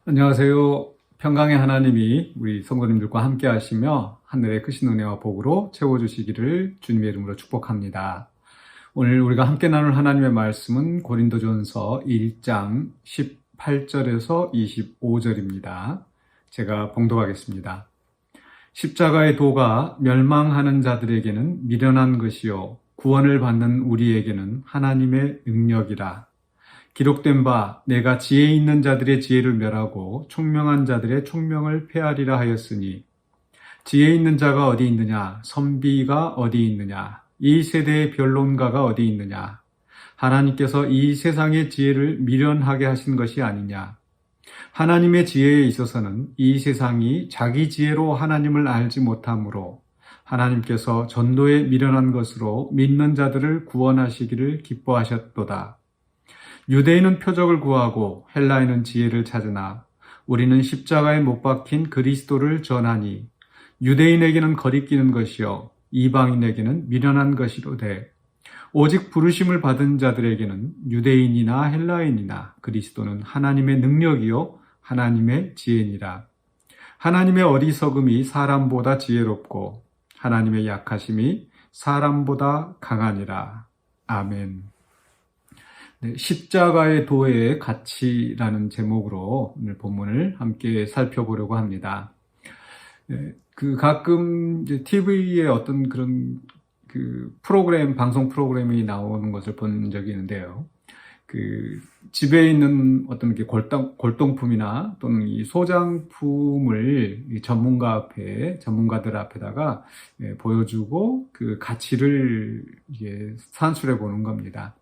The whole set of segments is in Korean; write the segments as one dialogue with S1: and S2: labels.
S1: 안녕하세요. 평강의 하나님이 우리 성도님들과 함께 하시며 하늘의 크신 은혜와 복으로 채워주시기를 주님의 이름으로 축복합니다. 오늘 우리가 함께 나눌 하나님의 말씀은 고린도전서 1장 18절에서 25절입니다. 제가 봉독하겠습니다. 십자가의 도가 멸망하는 자들에게는 미련한 것이요 구원을 받는 우리에게는 하나님의 능력이라. 기록된 바 내가 지혜 있는 자들의 지혜를 멸하고 총명한 자들의 총명을 폐하리라 하였으니 지혜 있는 자가 어디 있느냐 선비가 어디 있느냐 이 세대의 변론가가 어디 있느냐 하나님께서 이 세상의 지혜를 미련하게 하신 것이 아니냐. 하나님의 지혜에 있어서는 이 세상이 자기 지혜로 하나님을 알지 못하므로 하나님께서 전도에 미련한 것으로 믿는 자들을 구원하시기를 기뻐하셨도다. 유대인은 표적을 구하고 헬라인은 지혜를 찾으나 우리는 십자가에 못 박힌 그리스도를 전하니 유대인에게는 거리끼는 것이요 이방인에게는 미련한 것이로되 오직 부르심을 받은 자들에게는 유대인이나 헬라인이나 그리스도는 하나님의 능력이요 하나님의 지혜니라. 하나님의 어리석음이 사람보다 지혜롭고 하나님의 약하심이 사람보다 강하니라. 아멘. 네, 십자가의 도의 가치라는 제목으로 오늘 본문을 함께 살펴보려고 합니다. 네, 가끔 이제 TV에 어떤 그런 프로그램, 방송 프로그램이 나오는 것을 본 적이 있는데요. 집에 있는 어떤 골동품이나 또는 이 소장품을 이 전문가들 앞에다가 보여주고 그 가치를 이게 산출해 보는 겁니다.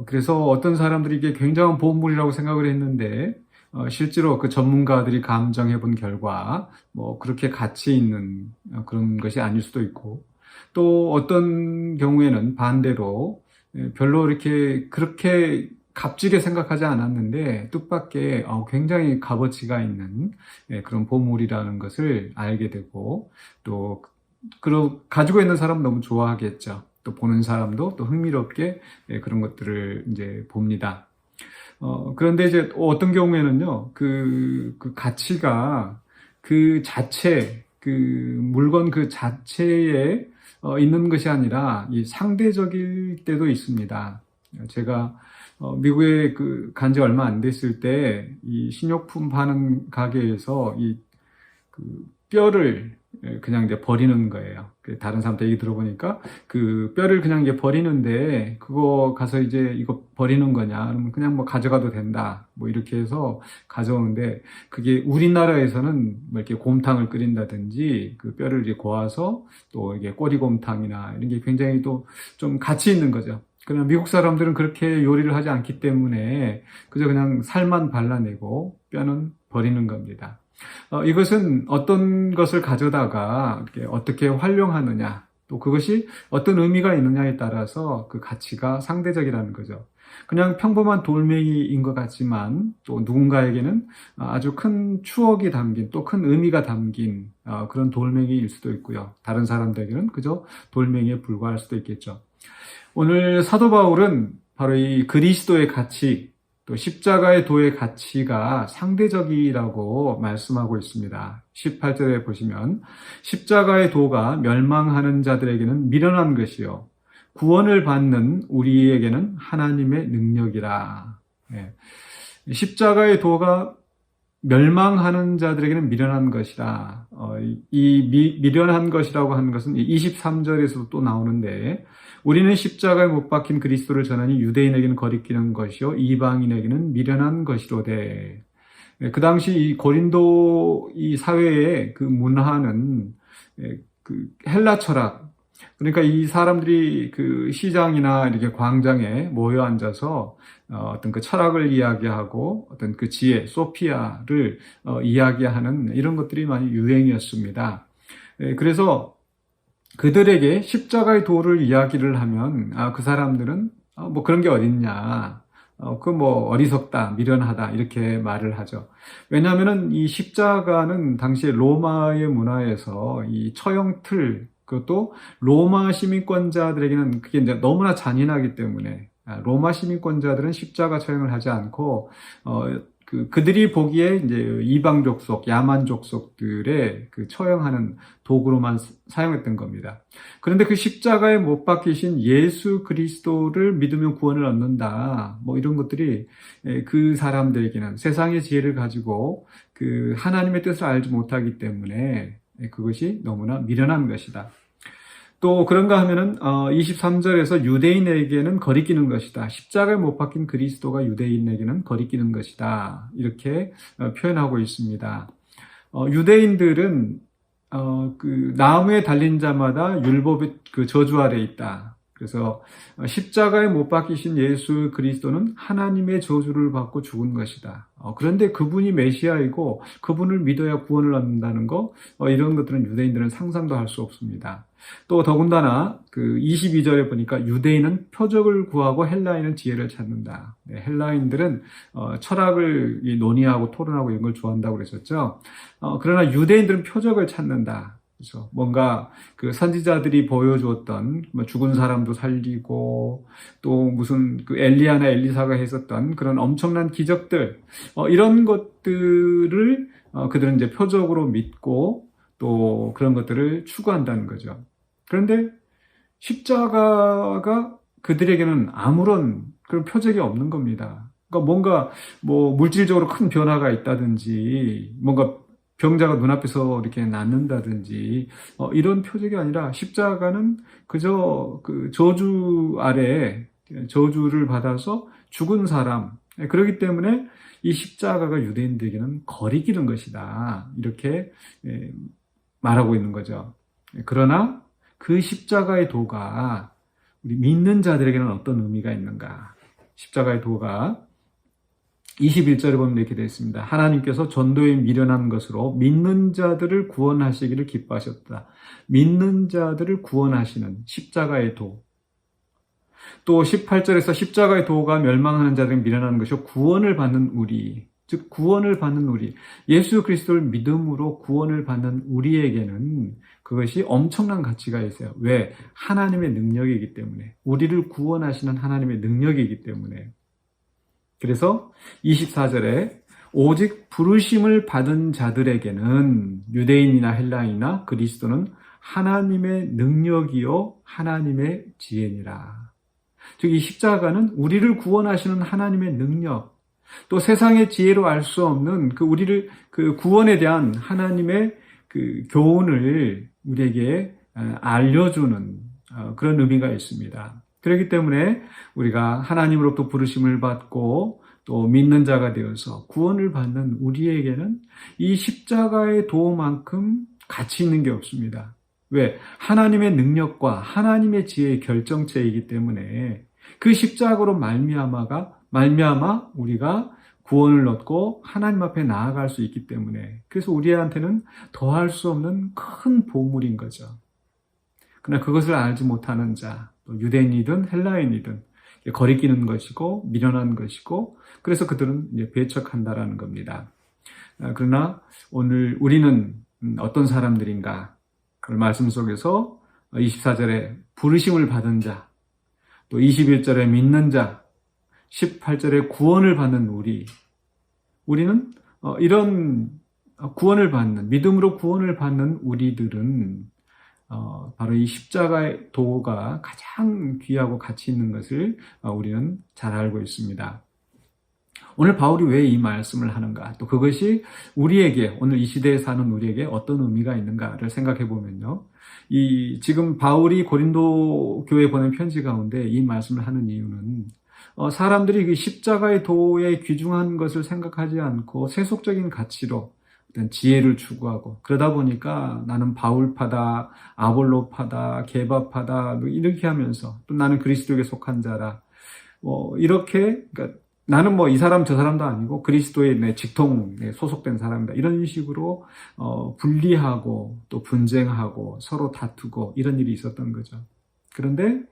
S1: 그래서 어떤 사람들이 이게 굉장한 보물이라고 생각을 했는데, 실제로 그 전문가들이 감정해 본 결과, 그렇게 가치 있는 그런 것이 아닐 수도 있고, 또 어떤 경우에는 반대로, 별로 그렇게 값지게 생각하지 않았는데, 뜻밖의 굉장히 값어치가 있는 그런 보물이라는 것을 알게 되고, 또, 가지고 있는 사람은 너무 좋아하겠죠. 또 보는 사람도 또 흥미롭게 그런 것들을 이제 봅니다. 그런데 이제 어떤 경우에는요, 그 가치가 물건 그 자체에 있는 것이 아니라 이 상대적일 때도 있습니다. 제가 미국에 간지 얼마 안 됐을 때 이 식료품 파는 가게에서 뼈를 그냥 이제 버리는 거예요. 다른 사람한테 얘기 들어보니까 그 뼈를 그냥 이제 버리는데 그거 가서 이제 이거 버리는 거냐? 그러면 그냥 가져가도 된다. 이렇게 해서 가져오는데 그게 우리나라에서는 이렇게 곰탕을 끓인다든지 그 뼈를 이제 고아서 또 이게 꼬리곰탕이나 이런 게 굉장히 또 좀 가치 있는 거죠. 그러나 미국 사람들은 그렇게 요리를 하지 않기 때문에 그저 그냥 살만 발라내고 뼈는 버리는 겁니다. 이것은 어떤 것을 가져다가 어떻게 활용하느냐, 또 그것이 어떤 의미가 있느냐에 따라서 그 가치가 상대적이라는 거죠. 그냥 평범한 돌멩이인 것 같지만 또 누군가에게는 아주 큰 추억이 담긴, 또 큰 의미가 담긴 그런 돌멩이일 수도 있고요. 다른 사람들에게는 그저 돌멩이에 불과할 수도 있겠죠. 오늘 사도 바울은 바로 이 그리스도의 가치, 또 십자가의 도의 가치가 상대적이라고 말씀하고 있습니다. 18절에 보시면 십자가의 도가 멸망하는 자들에게는 미련한 것이요 구원을 받는 우리에게는 하나님의 능력이라. 십자가의 도가 멸망하는 자들에게는 미련한 것이라. 이 미련한 것이라고 하는 것은 23절에서도 또 나오는데, 우리는 십자가에 못 박힌 그리스도를 전하니 유대인에게는 거리끼는 것이요 이방인에게는 미련한 것이로되. 그 당시 이 고린도 이 사회의 그 문화는 그 헬라 철학, 그러니까 이 사람들이 그 시장이나 이렇게 광장에 모여 앉아서 어떤 그 철학을 이야기하고 어떤 그 지혜, 소피아를 이야기하는 이런 것들이 많이 유행이었습니다. 그래서 그들에게 십자가의 도를 이야기를 하면 그 사람들은 그런 게 어딨냐, 어리석다, 미련하다 이렇게 말을 하죠. 왜냐하면은 이 십자가는 당시에 로마의 문화에서 이 처형틀, 그것도 로마 시민권자들에게는 그게 이제 너무나 잔인하기 때문에 로마 시민권자들은 십자가 처형을 하지 않고 그들이 보기에 이제 이방 족속, 야만 족속들의 처형하는 도구로만 사용했던 겁니다. 그런데 그 십자가에 못 박히신 예수 그리스도를 믿으면 구원을 얻는다. 뭐 이런 것들이 그 사람들에게는 세상의 지혜를 가지고 그 하나님의 뜻을 알지 못하기 때문에 그것이 너무나 미련한 것이다. 또 그런가 하면은 23절에서 유대인에게는 거리끼는 것이다. 십자가에 못 박힌 그리스도가 유대인에게는 거리끼는 것이다. 이렇게 표현하고 있습니다. 유대인들은 그 나무에 달린 자마다 율법의 그 저주 아래 있다. 그래서 십자가에 못 박히신 예수 그리스도는 하나님의 저주를 받고 죽은 것이다. 그런데 그분이 메시아이고 그분을 믿어야 구원을 얻는다는 거, 이런 것들은 유대인들은 상상도 할 수 없습니다. 또 더군다나 그 22절에 보니까 유대인은 표적을 구하고 헬라인은 지혜를 찾는다. 헬라인들은 철학을 논의하고 토론하고 이런 걸 좋아한다고 그랬었죠. 그러나 유대인들은 표적을 찾는다. 그렇죠. 뭔가 그 선지자들이 보여주었던 죽은 사람도 살리고 또 무슨 그 엘리야나 엘리사가 했었던 그런 엄청난 기적들, 이런 것들을 그들은 이제 표적으로 믿고 또 그런 것들을 추구한다는 거죠. 그런데 십자가가 그들에게는 아무런 그런 표적이 없는 겁니다. 그러니까 뭔가 뭐 물질적으로 큰 변화가 있다든지 뭔가 병자가 눈앞에서 이렇게 낫는다든지 이런 표적이 아니라 십자가는 그저 그 저주 아래 저주를 받아서 죽은 사람, 그렇기 때문에 이 십자가가 유대인들에게는 거리끼는 것이다. 이렇게 말하고 있는 거죠. 그러나 그 십자가의 도가 우리 믿는 자들에게는 어떤 의미가 있는가? 십자가의 도가 21절에 보면 이렇게 되어 있습니다. 하나님께서 전도에 미련한 것으로 믿는 자들을 구원하시기를 기뻐하셨다. 믿는 자들을 구원하시는 십자가의 도. 또 18절에서 십자가의 도가 멸망하는 자들은 미련한 것이요 구원을 받는 우리, 즉 구원을 받는 우리, 예수 그리스도를 믿음으로 구원을 받는 우리에게는 그것이 엄청난 가치가 있어요. 왜? 하나님의 능력이기 때문에. 우리를 구원하시는 하나님의 능력이기 때문에. 그래서 24절에 오직 부르심을 받은 자들에게는 유대인이나 헬라인이나 그리스도는 하나님의 능력이요 하나님의 지혜니라. 즉 이 십자가는 우리를 구원하시는 하나님의 능력, 또 세상의 지혜로 알 수 없는 그 우리를 그 구원에 대한 하나님의 그 교훈을 우리에게 알려주는 그런 의미가 있습니다. 그렇기 때문에 우리가 하나님으로부터 부르심을 받고 또 믿는 자가 되어서 구원을 받는 우리에게는 이 십자가의 도만큼 가치 있는 게 없습니다. 왜? 하나님의 능력과 하나님의 지혜의 결정체이기 때문에 그 십자가로 말미암아 우리가 구원을 얻고 하나님 앞에 나아갈 수 있기 때문에, 그래서 우리한테는 더할 수 없는 큰 보물인 거죠. 그러나 그것을 알지 못하는 자, 유대인이든 헬라인이든 거리끼는 것이고 미련한 것이고, 그래서 그들은 이제 배척한다라는 겁니다. 그러나 오늘 우리는 어떤 사람들인가? 그 말씀 속에서 24절에 부르심을 받은 자, 또 21절에 믿는 자, 18절에 구원을 받는 우리는 이런 구원을 받는, 믿음으로 구원을 받는 우리들은 바로 이 십자가의 도가 가장 귀하고 가치 있는 것을 우리는 잘 알고 있습니다. 오늘 바울이 왜 이 말씀을 하는가? 또 그것이 우리에게, 오늘 이 시대에 사는 우리에게 어떤 의미가 있는가를 생각해 보면요. 지금 바울이 고린도 교회에 보낸 편지 가운데 이 말씀을 하는 이유는 사람들이 그 십자가의 도에 귀중한 것을 생각하지 않고 세속적인 가치로 어떤 지혜를 추구하고, 그러다 보니까 나는 바울파다, 아볼로파다, 게바파다, 뭐 이렇게 하면서, 또 나는 그리스도에게 속한 자라, 이렇게, 그러니까 나는 뭐 이 사람 저 사람도 아니고 그리스도의 내 직통에 소속된 사람이다, 이런 식으로 분리하고 또 분쟁하고 서로 다투고 이런 일이 있었던 거죠. 그런데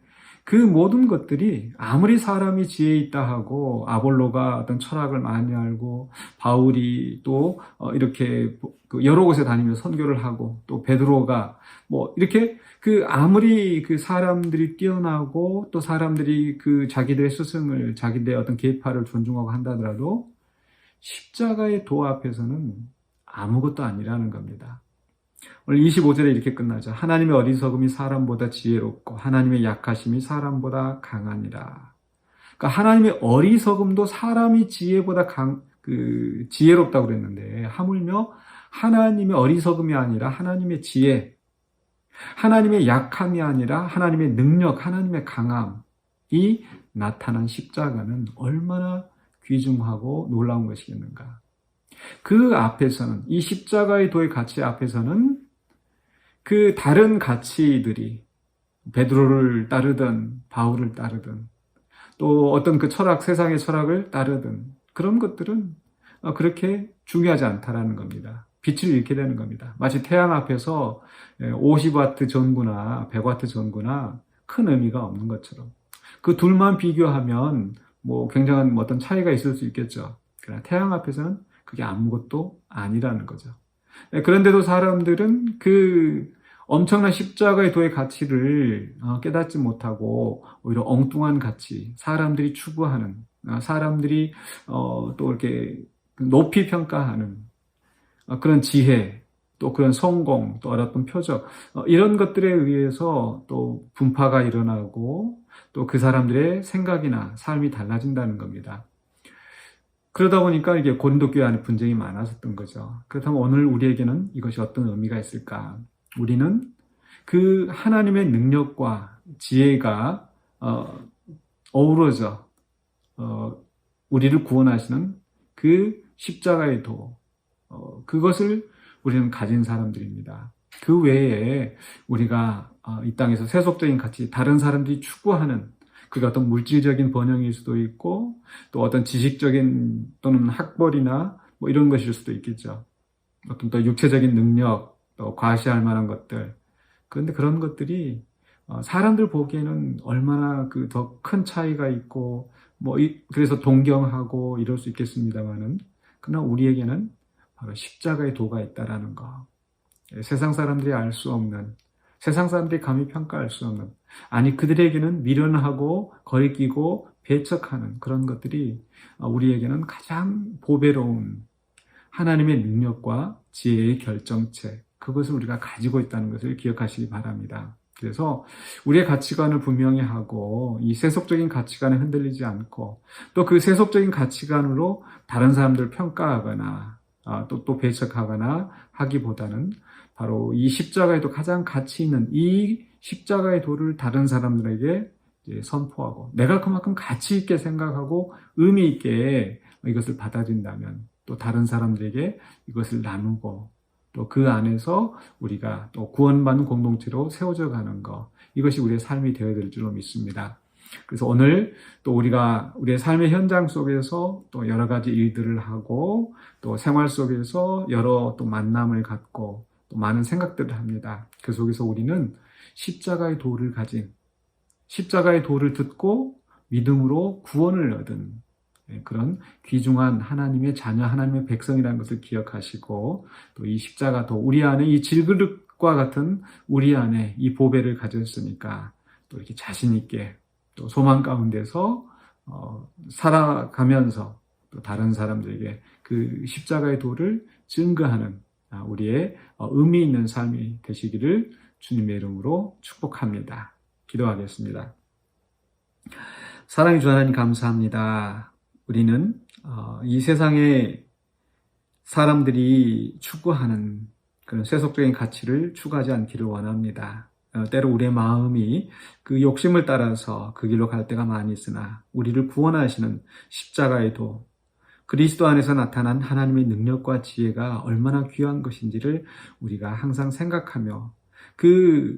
S1: 그 모든 것들이 아무리 사람이 지혜 있다 하고 아볼로가 어떤 철학을 많이 알고 바울이 또 이렇게 여러 곳에 다니면서 선교를 하고 또 베드로가 뭐 이렇게 그 아무리 그 사람들이 뛰어나고 또 사람들이 그 자기들의 스승을, 자기들의 어떤 계파를 존중하고 한다더라도 십자가의 도 앞에서는 아무것도 아니라는 겁니다. 오늘 25절에 이렇게 끝나죠. 하나님의 어리석음이 사람보다 지혜롭고 하나님의 약하심이 사람보다 강하니라. 그러니까 하나님의 어리석음도 사람이 지혜보다 지혜롭다고 그랬는데, 하물며 하나님의 어리석음이 아니라 하나님의 지혜, 하나님의 약함이 아니라 하나님의 능력, 하나님의 강함이 나타난 십자가는 얼마나 귀중하고 놀라운 것이겠는가. 그 앞에서는, 이 십자가의 도의 가치 앞에서는 그 다른 가치들이 베드로를 따르든 바울을 따르든 또 어떤 그 철학, 세상의 철학을 따르든 그런 것들은 그렇게 중요하지 않다라는 겁니다. 빛을 잃게 되는 겁니다. 마치 태양 앞에서 50와트 전구나 100와트 전구나 큰 의미가 없는 것처럼 그 둘만 비교하면 뭐 굉장한 어떤 차이가 있을 수 있겠죠. 그러나 태양 앞에서는 그게 아무것도 아니라는 거죠. 그런데도 사람들은 그 엄청난 십자가의 도의 가치를 깨닫지 못하고 오히려 엉뚱한 가치, 사람들이 추구하는, 사람들이 또 이렇게 높이 평가하는 그런 지혜, 또 그런 성공, 또 어떤 표적, 이런 것들에 의해서 또 분파가 일어나고 또 그 사람들의 생각이나 삶이 달라진다는 겁니다. 그러다 보니까 이게 고린도 교회 안에 분쟁이 많았었던 거죠. 그렇다면 오늘 우리에게는 이것이 어떤 의미가 있을까? 우리는 그 하나님의 능력과 지혜가 어우러져 우리를 구원하시는 그 십자가의 도, 그것을 우리는 가진 사람들입니다. 그 외에 우리가 이 땅에서 세속적인 가치, 다른 사람들이 추구하는 그게 어떤 물질적인 번영일 수도 있고 또 어떤 지식적인 또는 학벌이나 뭐 이런 것일 수도 있겠죠. 어떤 또 육체적인 능력, 또 과시할 만한 것들. 그런데 그런 것들이 사람들 보기에는 얼마나 그 더 큰 차이가 있고 그래서 동경하고 이럴 수 있겠습니다만은, 그러나 우리에게는 바로 십자가의 도가 있다라는 거. 세상 사람들이 알 수 없는, 세상 사람들이 감히 평가할 수 없는, 아니 그들에게는 미련하고 거리끼고 배척하는 그런 것들이 우리에게는 가장 보배로운 하나님의 능력과 지혜의 결정체, 그것을 우리가 가지고 있다는 것을 기억하시기 바랍니다. 그래서 우리의 가치관을 분명히 하고 이 세속적인 가치관에 흔들리지 않고 또 그 세속적인 가치관으로 다른 사람들을 평가하거나 또 배척하거나 하기보다는 바로 이 십자가에도 가장 가치 있는 이 십자가의 도를 다른 사람들에게 선포하고 내가 그만큼 가치 있게 생각하고 의미 있게 이것을 받아들인다면 또 다른 사람들에게 이것을 나누고 또 그 안에서 우리가 또 구원받는 공동체로 세워져 가는 것, 이것이 우리의 삶이 되어야 될 줄로 믿습니다. 그래서 오늘 또 우리가 우리의 삶의 현장 속에서 또 여러 가지 일들을 하고 또 생활 속에서 여러 또 만남을 갖고 또 많은 생각들을 합니다. 그 속에서 우리는 십자가의 도를 가진, 십자가의 도를 듣고 믿음으로 구원을 얻은 그런 귀중한 하나님의 자녀, 하나님의 백성이라는 것을 기억하시고 또 이 십자가 도, 우리 안에 이 질그릇과 같은 우리 안에 이 보배를 가졌으니까 또 이렇게 자신 있게 또 소망 가운데서 살아가면서 또 다른 사람들에게 그 십자가의 도를 증거하는 우리의 의미 있는 삶이 되시기를 주님의 이름으로 축복합니다. 기도하겠습니다. 사랑해 주 하나님 감사합니다. 우리는 이 세상에 사람들이 추구하는 그런 세속적인 가치를 추구하지 않기를 원합니다. 때로 우리의 마음이 그 욕심을 따라서 그 길로 갈 때가 많이 있으나 우리를 구원하시는 십자가의 도, 그리스도 안에서 나타난 하나님의 능력과 지혜가 얼마나 귀한 것인지를 우리가 항상 생각하며 그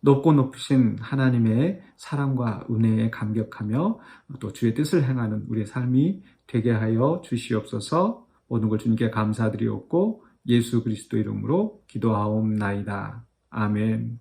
S1: 높고 높으신 하나님의 사랑과 은혜에 감격하며 또 주의 뜻을 행하는 우리의 삶이 되게 하여 주시옵소서. 모든 걸 주님께 감사드리옵고 예수 그리스도 이름으로 기도하옵나이다. 아멘.